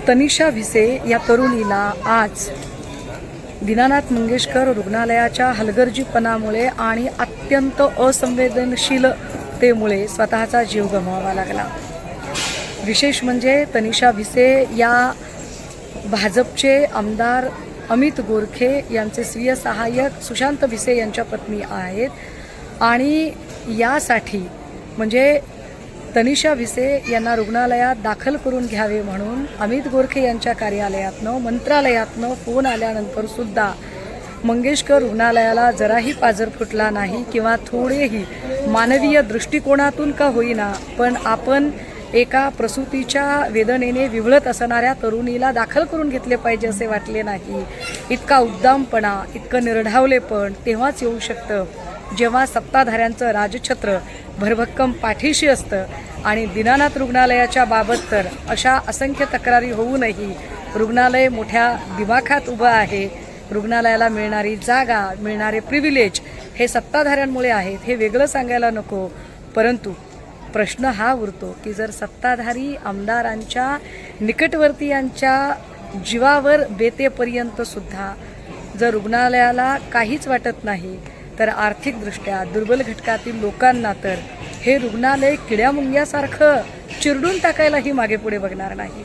तनिषा भिसे या तरुणीला आज दीनानाथ मंगेशकर रुग्णालयाच्या हलगर्जीपणामुळे आणि अत्यंत असंवेदनशीलतेमुळे स्वतःचा जीव गमवावा लागला। विशेष म्हणजे तनिषा भिसे या भाजपचे आमदार अमित गोरखे यांचे स्वीय सहाय्यक सुशांत भिसे यांच्या पत्नी आहेत आणि यासाठी म्हणजे तनिषा भिसे यांना रुग्णालयात दाखल करून घ्यावे म्हणून अमित गोरखे यांच्या कार्यालयातनं मंत्रालयातनं फोन आल्यानंतर सुद्धा मंगेशकर रुग्णालयाला जराही पाजर फुटला नाही किंवा थोडेही मानवीय दृष्टिकोनातून का होईना पण आपण एका प्रसूतीच्या वेदनेने विवळत असणाऱ्या तरुणीला दाखल करून घेतले पाहिजे असे वाटले नाही। इतका उद्दामपणा, इतकं निर्ढावलेपण तेव्हाच येऊ शकतं जेव्हा सत्ताधाऱ्यांचं राजछत्र भरभक्कम पाठीशी असतं। आणि दीनानाथ रुग्णालयाच्या बाबत तर अशा असंख्य तक्रारी होऊनही रुग्णालय मोठ्या दिमाखात उभं आहे। रुग्णालयाला मिळणारी जागा, मिळणारे प्रिव्हिलेज हे सत्ताधाऱ्यांमुळे आहेत हे वेगळं सांगायला नको, परंतु प्रश्न हा उरतो की जर सत्ताधारी आमदारांच्या निकटवर्तीयांच्या जीवावर बेतेपर्यंत सुद्धा जर रुग्णालयाला काहीच वाटत नाही तर आर्थिकदृष्ट्या दुर्बल घटकातील लोकांना तर हे रुग्णालय किड्यामुंग्यासारखं चिरडून टाकायलाही मागे पुढे बघणार नाही।